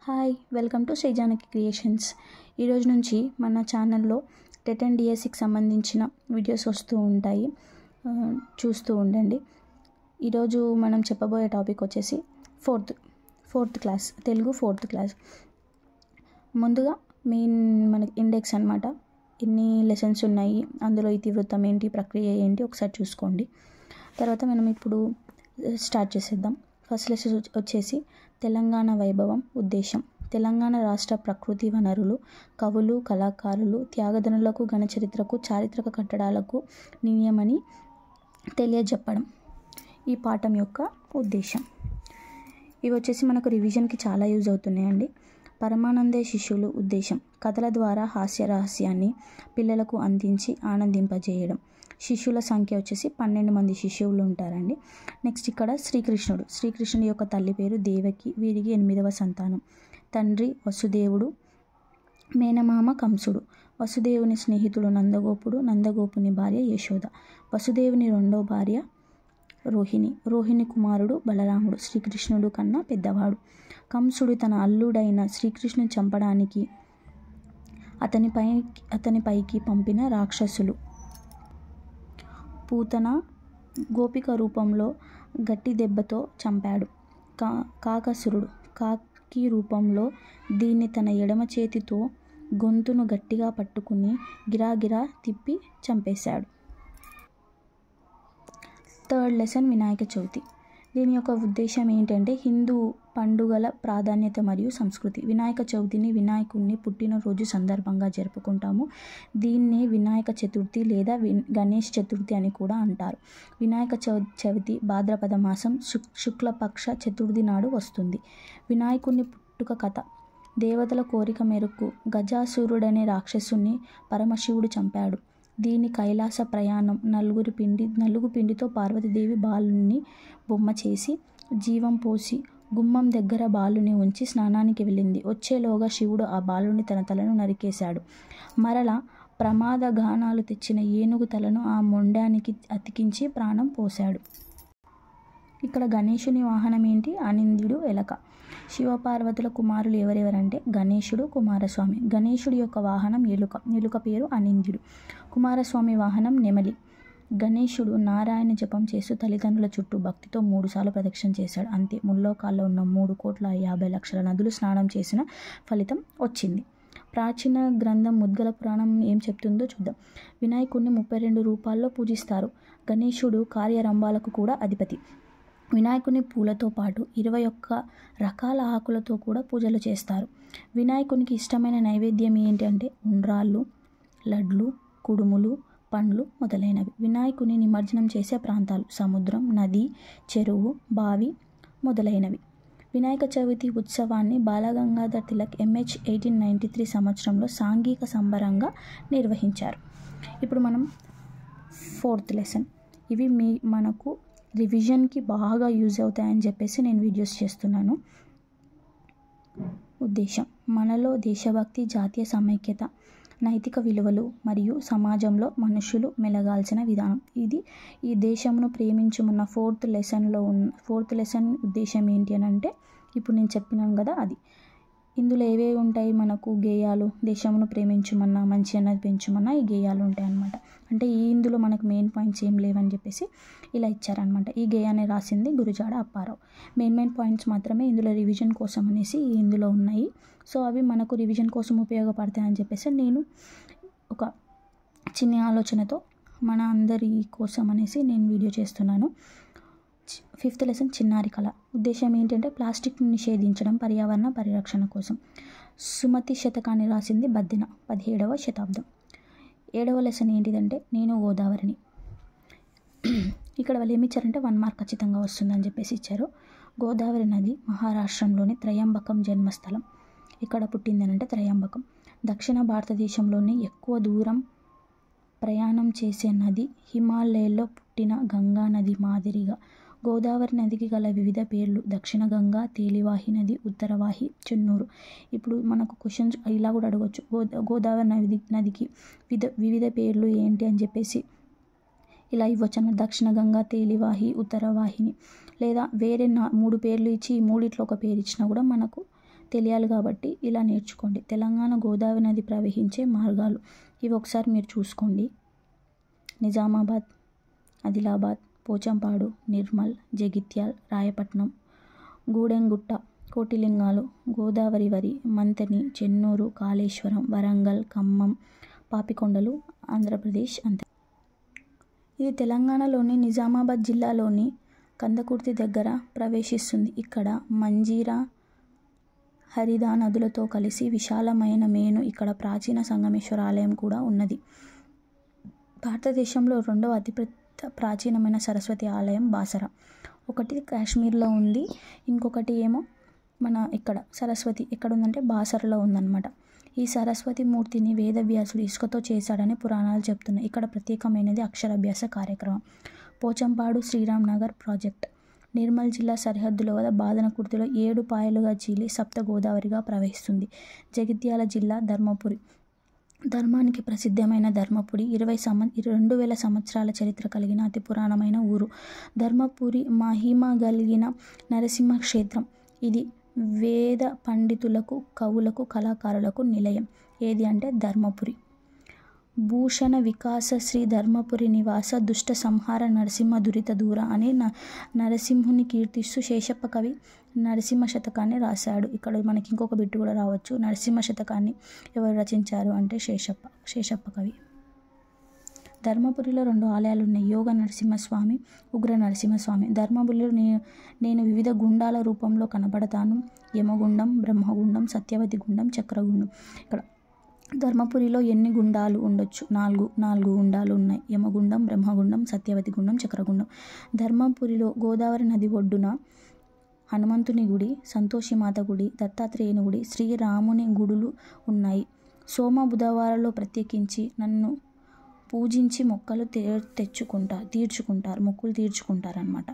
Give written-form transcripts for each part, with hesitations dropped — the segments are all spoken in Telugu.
Hi, welcome to Sri Janaki Creations. ఈరోజు నుంచి మన ఛానల్లో టెట్ అండ్ డిఎస్సికి సంబంధించిన వీడియోస్ వస్తూ ఉంటాయి, చూస్తూ ఉండండి. ఈరోజు మనం చెప్పబోయే టాపిక్ వచ్చేసి fourth class Telugu 4th class. ముందుగా మెయిన్ మనకి ఇండెక్స్ అన్నమాట. ఎన్ని లెసన్స్ ఉన్నాయి, అందులో ఇతివృత్తం ఏంటి, ప్రక్రియ ఏంటి ఒకసారి చూసుకోండి. తర్వాత మనం ఇప్పుడు స్టార్ట్ చేసేద్దాం. ఫస్ట్ లెసన్ వచ్చేసి తెలంగాణ వైభవం, ఉద్దేశం. తెలంగాణ రాష్ట్ర ప్రకృతి వనరులు, కవులు, కళాకారులు, త్యాగదనులకు, ఘనచరిత్రకు, చారిత్రక కట్టడాలకు నిలయమని తెలియజెప్పడం ఈ పాఠం యొక్క ఉద్దేశం. ఇవి వచ్చేసి మనకు రివిజన్కి చాలా యూజ్ అవుతున్నాయండి. పరమానందే శిష్యులు ఉద్దేశం కథల ద్వారా హాస్యరహస్యాన్ని పిల్లలకు అందించి ఆనందింపజేయడం. శిష్యుల సంఖ్య వచ్చేసి 12 మంది శిష్యులు ఉంటారండి. నెక్స్ట్ ఇక్కడ శ్రీకృష్ణుడి యొక్క తల్లి పేరు దేవకి, వీరికి 8వ సంతానం. తండ్రి వసుదేవుడు, మేనమామ కంసుడు. వసుదేవుని స్నేహితుడు నందగోపుడు, నందగోపుని భార్య యశోద. వసుదేవుని రెండో భార్య రోహిణి కుమారుడు బలరాముడు, శ్రీకృష్ణుడు కన్నా పెద్దవాడు. కంసుడు తన అల్లుడైన శ్రీకృష్ణుని చంపడానికి అతనిపైకి పంపిన రాక్షసులు. పూతన గోపిక రూపంలో గట్టి దెబ్బతో చంపాడు. కాకసురుడు కాకి రూపంలో దీన్ని తన ఎడమ చేతితో గొంతును గట్టిగా పట్టుకుని గిరాగిరా తిప్పి చంపేశాడు. Third lesson Vinayaka Chavithi. దీని యొక్క ఉద్దేశం ఏంటంటే హిందూ పండుగల ప్రాధాన్యత మరియు సంస్కృతి. వినాయక చవితిని వినాయకుడిని పుట్టినరోజు సందర్భంగా జరుపుకుంటాము. దీన్ని వినాయక చతుర్థి లేదా గణేష్ చతుర్థి అని కూడా అంటారు. వినాయక చవితి భాద్రపద మాసం శుక్లపక్ష చతుర్థి నాడు వస్తుంది. వినాయకుడిని పుట్టుక కథ. దేవతల కోరిక మేరకు గజాసురుడనే రాక్షసుని పరమశివుడు చంపాడు. దీని కైలాస ప్రయాణం. నలుగు పిండితో పార్వతీదేవి బాలుని బొమ్మ చేసి జీవం పోసి గుమ్మం దగ్గర బాలుని ఉంచి స్నానానికి వెళ్ళింది. వచ్చేలోగా శివుడు ఆ బాలుని తన తలను నరికేశాడు. మరలా ప్రమాద గానాలు తెచ్చిన ఏనుగు తలను ఆ మొండానికి అతికించి ప్రాణం పోశాడు. ఇక్కడ గణేశుని వాహనం ఏంటి? అనింద్యుడు ఎలక. శివపార్వతుల కుమారులు ఎవరెవరంటే గణేశుడు, కుమారస్వామి. గణేశుడి యొక్క వాహనం ఎలుక పేరు అనింద్యుడు. కుమారస్వామి వాహనం నెమలి. గణేశుడు నారాయణ జపం చేస్తూ తల్లిదండ్రుల చుట్టూ భక్తితో 3 సార్లు ప్రదక్షిణ చేశాడు. అంతే, ముల్లోకాల్లో ఉన్న 3,50,00,000 నదులు స్నానం చేసిన ఫలితం వచ్చింది. ప్రాచీన గ్రంథం ముద్గల పురాణం ఏం చెప్తుందో చూద్దాం. వినాయకుడిని 32 రూపాల్లో పూజిస్తారు. గణేశుడు కార్యరంభాలకు కూడా అధిపతి. వినాయకుని పూలతో పాటు 21 రకాల ఆకులతో కూడా పూజలు చేస్తారు. వినాయకునికి ఇష్టమైన నైవేద్యం ఏంటంటే ఉండ్రాళ్ళు, లడ్లు, కుడుములు, పండ్లు మొదలైనవి. వినాయకుని నిమజ్జనం చేసే ప్రాంతాలు సముద్రం, నది, చెరువు, బావి మొదలైనవి. వినాయక చవితి ఉత్సవాన్ని బాలగంగాధర్ తిలక్ MH 1893 సంవత్సరంలో సాంఘిక సంబరంగా నిర్వహించారు. ఇప్పుడు మనం 4th లెసన్. ఇవి మనకు రివిజన్కి బాగా యూజ్ అవుతాయని చెప్పేసి నేను వీడియోస్ చేస్తున్నాను. ఉద్దేశం. మనలో దేశభక్తి, జాతీయ సమైక్యత, నైతిక విలువలు మరియు సమాజంలో మనుషులు మెలగాల్సిన విధానం. ఇది ఈ దేశమును ప్రేమించుమన్న 4th లెసన్ ఉద్దేశం ఏంటి అని అంటే ఇప్పుడు నేను చెప్పినాను కదా అది. ఇందులో ఏవేవి ఉంటాయి? మనకు గేయాలు, దేశమును ప్రేమించుమన్నా, మంచి అన్నది పెంచుమన్నా ఈ గేయాలు ఉంటాయి అన్నమాట. అంటే ఇందులో మనకు మెయిన్ పాయింట్స్ ఏం లేవని చెప్పేసి ఇలా ఇచ్చారనమాట. ఈ గేయాన్ని రాసింది గురుజాడ అప్పారావు. మెయిన్ పాయింట్స్ మాత్రమే ఇందులో రివిజన్ కోసం అనేసి ఇందులో ఉన్నాయి. సో అవి మనకు రివిజన్ కోసం ఉపయోగపడతాయని చెప్పేసి నేను ఒక చిన్న ఆలోచనతో మన అందరి కోసం అనేసి నేను వీడియో చేస్తున్నాను. 5th లెసన్ చిన్నారి కళ. ఉద్దేశం ఏంటంటే ప్లాస్టిక్ను నిషేధించడం, పర్యావరణ పరిరక్షణ కోసం. సుమతి శతకాన్ని రాసింది బద్దెన, 17వ శతాబ్దం. 7వ లెసన్ ఏంటిదంటే నేను గోదావరిని. ఇక్కడ వాళ్ళు ఏమి ఇచ్చారంటే 1 మార్క్ ఖచ్చితంగా వస్తుందని చెప్పేసి ఇచ్చారు. గోదావరి నది మహారాష్ట్రంలోని త్రయంబకం జన్మస్థలం. ఇక్కడ పుట్టిందనంటే త్రయంబకం. దక్షిణ భారతదేశంలోని ఎక్కువ దూరం ప్రయాణం చేసే నది. హిమాలయాల్లో పుట్టిన గంగా నది మాదిరిగా గోదావరి నదికి గల వివిధ పేర్లు. దక్షిణ గంగా, తేలివాహి నది, ఉత్తరవాహి, చెన్నూరు. ఇప్పుడు మనకు క్వశ్చన్స్ ఇలా కూడా అడగవచ్చు, గోదావరి నదికి వివిధ పేర్లు ఏంటి అని చెప్పేసి ఇలా ఇవ్వచ్చు అన్నమాట. దక్షిణ గంగా, తేలివాహి, ఉత్తరవాహిని. లేదా వేరే 3 పేర్లు ఇచ్చి ఈ మూడిట్లో ఒక పేరు ఇచ్చినా కూడా మనకు తెలియాలి కాబట్టి ఇలా నేర్చుకోండి. తెలంగాణ గోదావరి నది ప్రవహించే మార్గాలు ఇవి ఒకసారి మీరు చూసుకోండి. నిజామాబాద్, ఆదిలాబాద్, పోచంపాడు, నిర్మల్, జగిత్యాల్, రాయపట్నం, గూడెంగుట్ట, కోటిలింగాలు, గోదావరి వరి, మంతని, చెన్నూరు, కాళేశ్వరం, వరంగల్, ఖమ్మం, పాపికొండలు ఆంధ్రప్రదేశ్. అంతే. ఇది తెలంగాణలోని నిజామాబాద్ జిల్లాలోని కందకుర్తి దగ్గర ప్రవేశిస్తుంది. ఇక్కడ మంజీరా, హరిదా నదులతో కలిసి విశాలమైన మేను ఇక్కడ ప్రాచీన సంగమేశ్వర ఆలయం కూడా ఉన్నది. భారతదేశంలో రెండవ అతిపెద్ద ప్రాచీనమైన సరస్వతి ఆలయం బాసర. ఒకటి కాశ్మీర్లో ఉంది, ఇంకొకటి ఏమో మన ఇక్కడ సరస్వతి ఎక్కడ ఉందంటే బాసరలో ఉందన్నమాట. ఈ సరస్వతి మూర్తిని వేదవ్యాసుడు ఇసుకతో చేశాడని పురాణాలు చెప్తున్నాయి. ఇక్కడ ప్రత్యేకమైనది అక్షరాభ్యాస కార్యక్రమం. పోచంపాడు శ్రీరామ్ నగర్ ప్రాజెక్ట్ నిర్మల్ జిల్లా సరిహద్దుల వద్ద బాదనకుర్తిలో 7 పాయలుగా చీలి సప్త గోదావరిగా ప్రవహిస్తుంది. జగిత్యాల జిల్లా ధర్మపురి ధర్మానికి ప్రసిద్ధమైన ధర్మపురి 2000 సంవత్సరాల చరిత్ర కలిగిన అతి పురాణమైన ఊరు. ధర్మపురి మహిమ కలిగిన నరసింహ క్షేత్రం. ఇది వేద పండితులకు, కవులకు, కళాకారులకు నిలయం. ఏది అంటే ధర్మపురి. భూషణ వికాస శ్రీ ధర్మపురి నివాస దుష్ట సంహార నరసింహ దురిత దూర అని నరసింహుని కీర్తిస్తూ శేషప్ప కవి నరసింహ శతకాన్ని రాశాడు. ఇక్కడ మనకి ఇంకొక బిట్టు కూడా రావచ్చు. నరసింహ శతకాన్ని ఎవరు రచించారు అంటే శేషప్ప కవి. ధర్మపురిలో 2 ఆలయాలు ఉన్నాయి. యోగ నరసింహస్వామి, ఉగ్ర నరసింహస్వామి. ధర్మపురిలో నేను వివిధ గుండాల రూపంలో కనబడతాను. యమగుండం, బ్రహ్మగుండం, సత్యవతి గుండం, చక్రగుండం. ఇక్కడ ధర్మపురిలో ఎన్ని గుండాలు ఉండొచ్చు? 4 గుండాలు ఉన్నాయి. యమగుండం, బ్రహ్మగుండం, సత్యవతి గుండం, చక్రగుండం. ధర్మపురిలో గోదావరి నది ఒడ్డున హనుమంతుని గుడి, సంతోషిమాత గుడి, దత్తాత్రేయుని గుడి, శ్రీరాముని గుడులు ఉన్నాయి. సోమ బుధవారాల్లో ప్రత్యేకించి నన్ను పూజించి మొక్కులు తీర్చుకుంటారన్నమాట.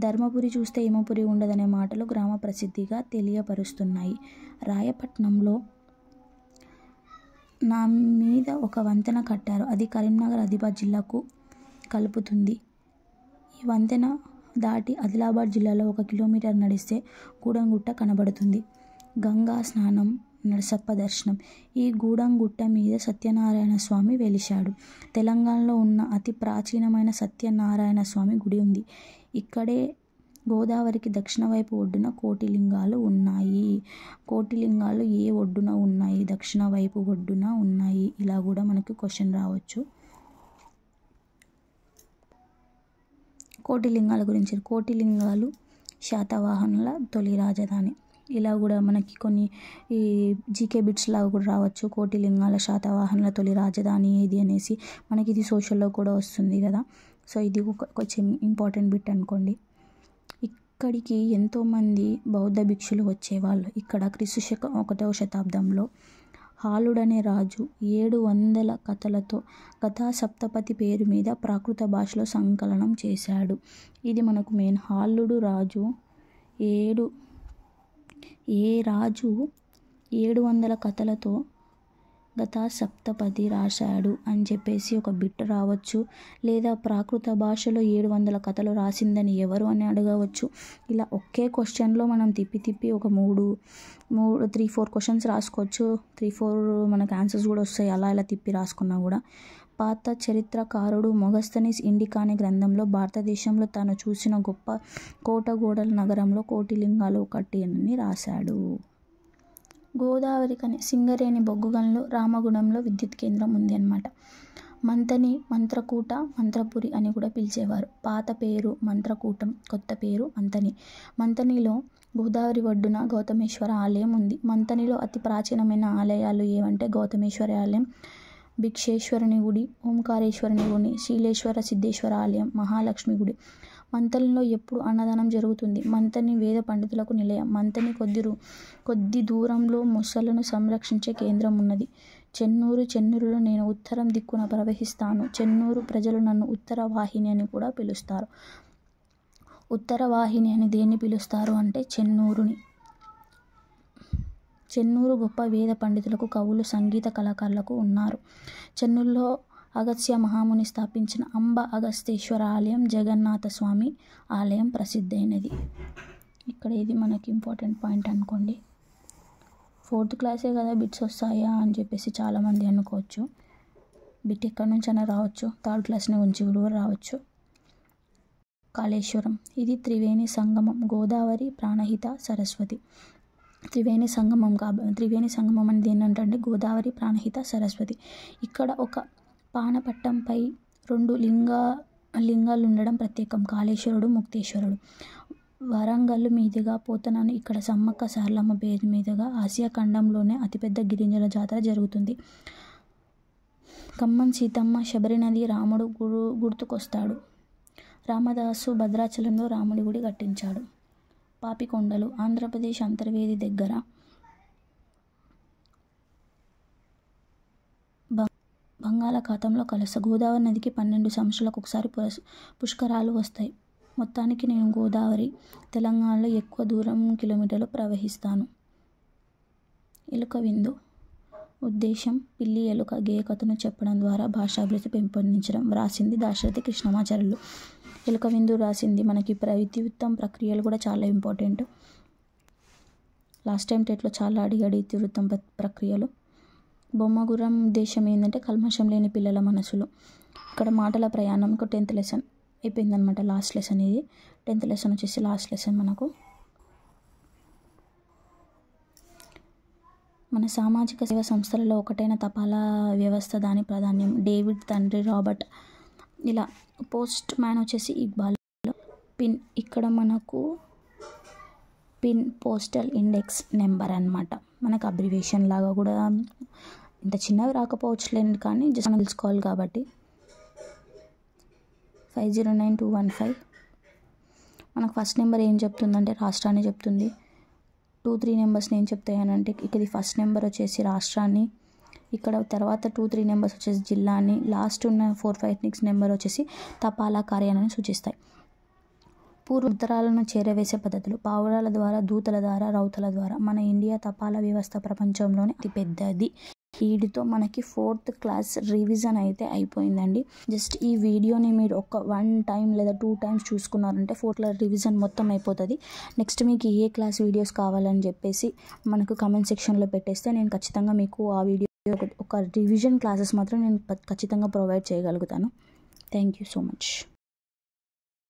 ధర్మపురి చూస్తే యమపురి ఉండదనే మాటలు గ్రామ ప్రసిద్ధిగా తెలియపరుస్తున్నాయి. రాయపట్నంలో నా మీద ఒక వంతెన కట్టారు. అది కరీంనగర్ ఆదిలాబాద్ జిల్లాకు కలుపుతుంది. ఈ వంతెన దాటి ఆదిలాబాద్ జిల్లాలో 1 కిలోమీటర్ నడిస్తే గూడెంగుట్ట కనబడుతుంది. గంగా స్నానం, నరసప్ప దర్శనం. ఈ గూడెంగుట్ట మీద సత్యనారాయణ స్వామి వెలిశాడు. తెలంగాణలో ఉన్న అతి ప్రాచీనమైన సత్యనారాయణ స్వామి గుడి ఉంది. ఇక్కడే గోదావరికి దక్షిణ వైపు ఒడ్డున కోటిలింగాలు ఉన్నాయి. కోటిలింగాలు ఏ ఒడ్డున ఉన్నాయి? దక్షిణ వైపు ఒడ్డున ఉన్నాయి. ఇలా కూడా మనకు క్వశ్చన్ రావచ్చు. కోటిలింగాల గురించి. కోటిలింగాలు శాతవాహనుల తొలి రాజధాని. ఇలా కూడా మనకి కొన్ని ఈ జీకే బిట్స్ లాగా కూడా రావచ్చు. కోటిలింగాల శాతవాహనుల తొలి రాజధాని ఏది అనేసి మనకి ఇది సోషల్లో కూడా వస్తుంది కదా. సో ఇది కొంచెం ఇంపార్టెంట్ బిట్ అనుకోండి. ఇక్కడికి ఎంతోమంది బౌద్ధ భిక్షులు వచ్చేవాళ్ళు. ఇక్కడ క్రీస్తు శకం 1వ శతాబ్దంలో హాలుడనే రాజు 700 కథలతో కథా సప్తపది పేరు మీద ప్రాకృత భాషలో సంకలనం చేశాడు. ఇది మనకు మెయిన్. హాలుడు రాజు 700 కథలతో గతా సప్తపది రాశాడు అని చెప్పేసి ఒక బిట్ రావచ్చు. లేదా ప్రాకృత భాషలో 700 కథలు రాసిందని ఎవరు అని అడగవచ్చు. ఇలా ఒకే క్వశ్చన్లో మనం తిప్పి ఒక 3-4 క్వశ్చన్స్ రాసుకోవచ్చు. 3-4 మనకు ఆన్సర్స్ కూడా వస్తాయి. అలా ఇలా తిప్పి రాసుకున్నా కూడా. పాత చరిత్రకారుడు మొగస్తనీస్ ఇండికా అనే గ్రంథంలో భారతదేశంలో తాను చూసిన గొప్ప కోటగోడల నగరంలో కోటిలింగాలు ఒకటి అని రాశాడు. గోదావరి కని సింగరేణి బొగ్గు గనులు రామగుణంలో విద్యుత్ కేంద్రం ఉంది అన్నమాట. మంతని, మంత్రకూట, మంత్రపురి అని కూడా పిలిచేవారు. పాత పేరు మంత్రకూటం, కొత్త పేరు మంతని. మంతనిలో గోదావరి ఒడ్డున గౌతమేశ్వర ఆలయం ఉంది. మంతనిలో అతి ప్రాచీనమైన ఆలయాలు ఏవంటే గౌతమేశ్వరి ఆలయం, భిక్షేశ్వరుని గుడి, ఓంకారేశ్వరుని గుడి, శీలేశ్వర సిద్ధేశ్వర ఆలయం, మహాలక్ష్మి గుడి. మంతనిలో ఎప్పుడు అన్నదానం జరుగుతుంది. మంతని వేద పండితులకు నిలయం. మంతని కొద్ది దూరంలో మొసళ్లను సంరక్షించే కేంద్రం ఉన్నది. చెన్నూరులో నేను ఉత్తరం దిక్కున ప్రవహిస్తాను. చెన్నూరు ప్రజలు నన్ను ఉత్తర వాహిని అని కూడా పిలుస్తారు. ఉత్తర వాహిని అని దేన్ని పిలుస్తారు అంటే చెన్నూరుని. చెన్నూరు గొప్ప వేద పండితులకు, కవులు, సంగీత కళాకారులకు ఉన్నారు. చెన్నూరులో అగస్త్య మహాముని స్థాపించిన అంబ అగస్తేశ్వర ఆలయం, జగన్నాథ స్వామి ఆలయం ప్రసిద్ధైనది. ఇక్కడ ఇది మనకి ఇంపార్టెంట్ పాయింట్ అనుకోండి. 4th క్లాసే కదా బిట్స్ వస్తాయా అని చెప్పేసి చాలామంది అనుకోవచ్చు. బిట్ ఎక్కడి నుంచైనా రావచ్చు, 3rd క్లాస్ నుంచి కూడా రావచ్చు. కాళేశ్వరం ఇది త్రివేణి సంగమం, గోదావరి, ప్రాణహిత, సరస్వతి. త్రివేణి సంగమం అనేది ఏంటంటే గోదావరి, ప్రాణహిత, సరస్వతి. ఇక్కడ ఒక పానపట్టంపై 2 లింగాలు ఉండడం ప్రత్యేకం. కాళేశ్వరుడు, ముక్తేశ్వరుడు. వరంగల్ మీదుగా పోతనాను ఇక్కడ సమ్మక్క సారలమ్మ పేరు మీదుగా ఆసియా ఖండంలోనే అతిపెద్ద గిరిజన జాతర జరుగుతుంది. ఖమ్మం సీతమ్మ శబరి నది రాముడు గుర్తుకొస్తాడు. రామదాసు భద్రాచలంలో రాముడి గుడి కట్టించాడు. పాపికొండలు ఆంధ్రప్రదేశ్ అంతర్వేది దగ్గర బంగాళాఖాతంలో కలుస్తాయి. గోదావరి నదికి 12 సంవత్సరాలకు ఒకసారి పుష్కరాలు వస్తాయి. మొత్తానికి నేను గోదావరి తెలంగాణలో ఎక్కువ దూరం కిలోమీటర్లు ప్రవహిస్తాను. ఎలుక విందు ఉద్దేశం పిల్లి ఎలుక గేయ కథను చెప్పడం ద్వారా భాషాభివృద్ధి పెంపొందించడం. వ్రాసింది దాశరథి కృష్ణమాచార్యులు. ఎలుక విందు రాసింది. మనకి ఇతివృత్తం ప్రక్రియలు కూడా చాలా ఇంపార్టెంట్. లాస్ట్ టైం టెట్లో చాలా అడిగాడు ఇతివృత్తం ప్రక్రియలు. బొమ్మగుర్రం ఉద్దేశం ఏంటంటే కల్మషం లేని పిల్లల మనసులు. ఇక్కడ మాటల ప్రయాణం 10th లెసన్ అయిపోయిందనమాట. లాస్ట్ లెసన్ ఇది. 10th లెసన్ వచ్చేసి లాస్ట్ లెసన్ మనకు. మన సామాజిక సేవా సంస్థలలో ఒకటైన తపాలా వ్యవస్థ దాని ప్రాధాన్యం. డేవిడ్ తండ్రి రాబర్ట్. ఇలా పోస్ట్ మ్యాన్ వచ్చేసి ఇక్బాల్. పిన్ ఇక్కడ మనకు పిన్ పోస్టల్ ఇండెక్స్ నెంబర్ అనమాట. మనకు అబ్రివేషన్ లాగా కూడా ఇంత చిన్నవి రాకపోవచ్చులేండి, కానీ జస్ట్ మనం తెలుసుకోవాలి కాబట్టి. 509215 మనకు ఫస్ట్ నెంబర్ ఏం చెప్తుందంటే రాష్ట్రాన్ని చెప్తుంది. 2, 3 నెంబర్స్ని ఏం చెప్తాయనంటే ఇది ఫస్ట్ నెంబర్ వచ్చేసి రాష్ట్రాన్ని, ఇక్కడ తర్వాత 2, 3 నెంబర్స్ వచ్చేసి జిల్లాని, లాస్ట్ ఉన్న 4, 5, 6 నెంబర్ వచ్చేసి తపాలా కార్యాలయాన్ని సూచిస్తాయి. పూర్వ ఉత్తరాలను చేరవేసే పద్ధతులు. పావురాల ద్వారా, దూతల ద్వారా, రౌతుల ద్వారా. మన ఇండియా తపాలా వ్యవస్థ ప్రపంచంలోనే అతిపెద్దది. వీటితో మనకి 4th క్లాస్ రివిజన్ అయితే అయిపోయిందండి. జస్ట్ ఈ వీడియోని మీరు ఒక 1 టైం లేదా 2 టైమ్స్ చూసుకున్నారంటే 4th క్లాస్ రివిజన్ మొత్తం అయిపోతుంది. నెక్స్ట్ మీకు ఏ క్లాస్ వీడియోస్ కావాలని చెప్పేసి మనకు కమెంట్ సెక్షన్లో పెట్టేస్తే నేను ఖచ్చితంగా మీకు ఆ వీడియో ఒక రివిజన్ క్లాసెస్ మాత్రం నేను ఖచ్చితంగా ప్రొవైడ్ చేయగలుగుతాను. Thank you so much.